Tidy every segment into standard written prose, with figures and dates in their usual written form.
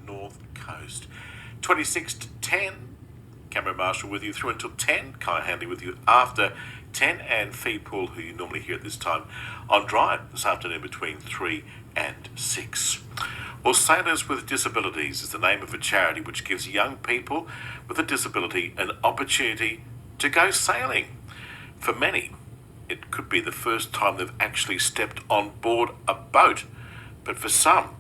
North Coast. 26 to 10. Cameron Marshall with you through until 10. Kai Hanley with you after 10. And Fee Poole, who you normally hear at this time, on Drive this afternoon between 3 and 6. Well, Sailors with Disabilities is the name of a charity which gives young people with a disability an opportunity to go sailing. For many, it could be the first time they've actually stepped on board a boat. But for some,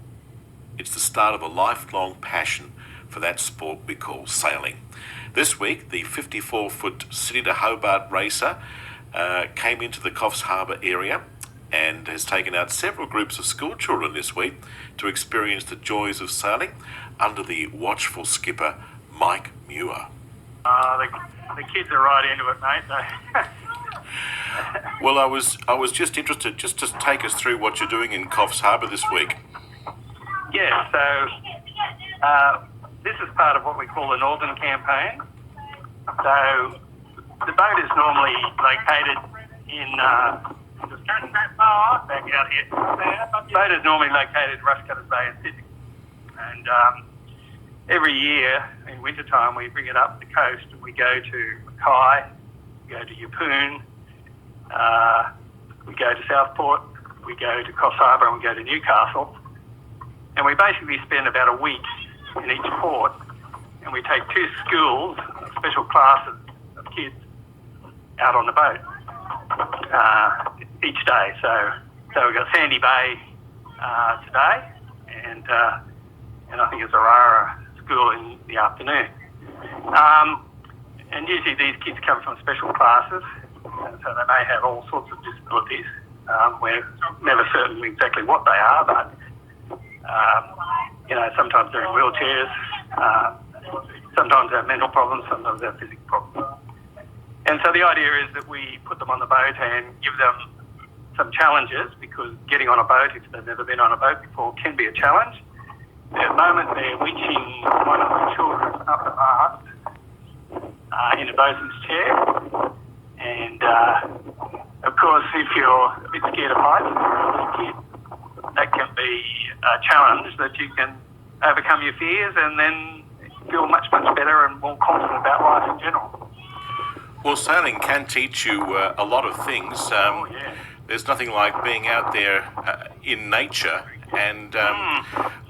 it's the start of a lifelong passion for that sport we call sailing. This week, the 54-foot Sydney to Hobart racer came into the Coffs Harbour area and has taken out several groups of school children this week to experience the joys of sailing under the watchful skipper, Mike Muir. The kids are right into it, mate. Well, I was just interested just to take us through what you're doing in Coffs Harbour this week. Yeah, so this is part of what we call the Northern Campaign. So the boat is normally located in back out here. The boat is normally located in Rushcutters Bay in Sydney, and every year in wintertime we bring it up the coast and we go to Mackay, we go to Yeppoon, we go to Southport, we go to Coffs Harbour, and we go to Newcastle. And we basically spend about a week in each port, and we take two schools, special classes of kids, out on the boat each day. So we've got Sandy Bay today, and I think it's Aurora School in the afternoon. And usually these kids come from special classes, so they may have all sorts of disabilities. We're never certain exactly what they are, but sometimes they're in wheelchairs, sometimes they have mental problems, sometimes they have physical problems. And so the idea is that we put them on the boat and give them some challenges, because getting on a boat, if they've never been on a boat before, can be a challenge. At the moment, they're winching one of the children up the mast in a bosun's chair. And, of course, if you're a bit scared of heights and you're a little kid, that can be a challenge that you can overcome your fears and then feel much, much better and more confident about life in general. Well, sailing can teach you a lot of things. There's nothing like being out there in nature. And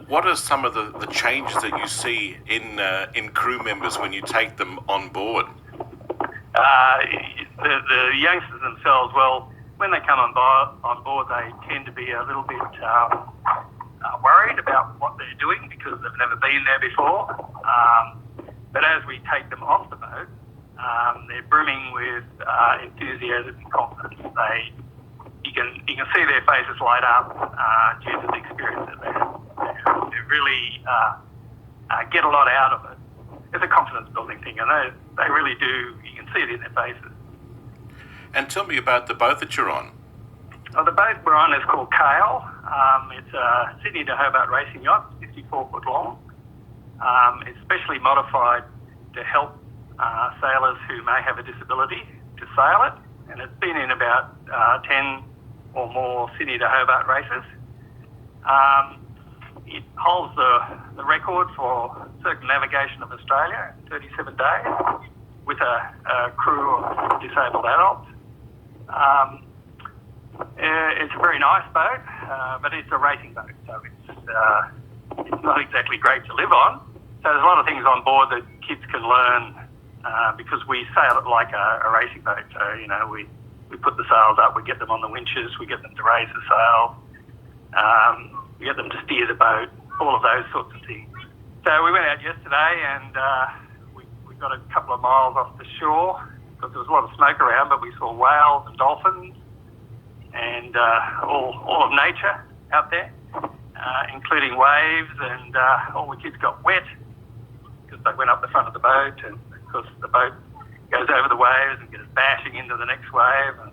what are some of the changes that you see in crew members when you take them on board? The youngsters themselves, well, when they come on board, they tend to be a little bit worried about what they're doing because they've never been there before. But as we take them off the boat, they're brimming with enthusiasm and confidence. You can see their faces light up due to the experience that they really get a lot out of it. It's a confidence building thing, and they really do. You can see it in their faces. And tell me about the boat that you're on. Well, the boat we're on is called Kale. It's a Sydney to Hobart racing yacht, 54 foot long. It's specially modified to help sailors who may have a disability to sail it, and it's been in about 10 or more Sydney to Hobart races. It holds the record for circumnavigation of Australia in 37 days with a crew of disabled adults. It's a very nice boat, but it's a racing boat, so it's not exactly great to live on. So there's a lot of things on board that kids can learn because we sail it like a racing boat. So, we put the sails up, we get them on the winches, we get them to raise the sail, we get them to steer the boat, all of those sorts of things. So we went out yesterday and we got a couple of miles off the shore because there was a lot of smoke around, but we saw whales and dolphins and all of nature out there, including waves, and all the kids got wet because they went up the front of the boat, and because the boat goes over the waves and gets bashing into the next wave, and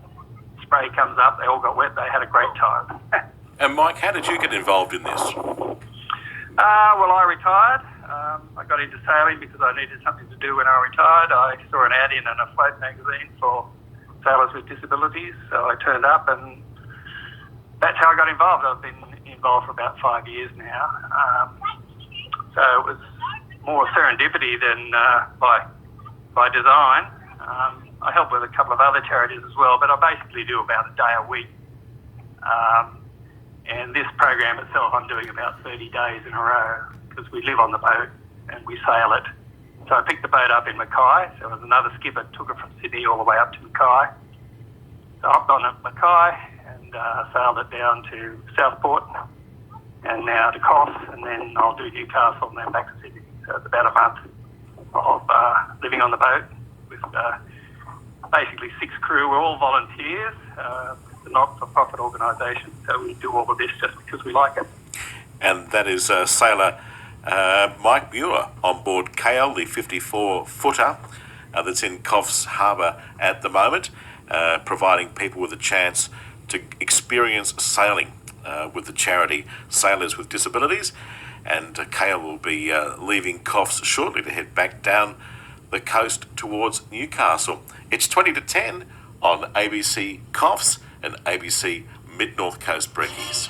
spray comes up, they all got wet, they had a great time. And Mike, how did you get involved in this? Well, I retired. I got into sailing because I needed something to do when I retired. I saw an ad in an afloat magazine for sailors with disabilities, so I turned up, and that's how I got involved. I've been involved for about 5 years now. So it was more serendipity than by design. I help with a couple of other charities as well, but I basically do about a day a week. And this program itself, I'm doing about 30 days in a row because we live on the boat and we sail it. So I picked the boat up in Mackay. So there was another skipper took it from Sydney all the way up to Mackay. So I hopped on at Mackay and sailed it down to Southport and now to Coffs, and then I'll do Newcastle and then back to Sydney. So it's about a month of living on the boat with basically 6 crew. We're all volunteers. It's a not-for-profit organisation, so we do all of this just because we like it. And that is sailor Mike Muir on board Kale, the 54-footer that's in Coffs Harbour at the moment, providing people with a chance to experience sailing with the charity Sailors with Disabilities. And Kale will be leaving Coffs shortly to head back down the coast towards Newcastle. It's 20 to 10 on ABC Coffs and ABC Mid-North Coast Brekkies.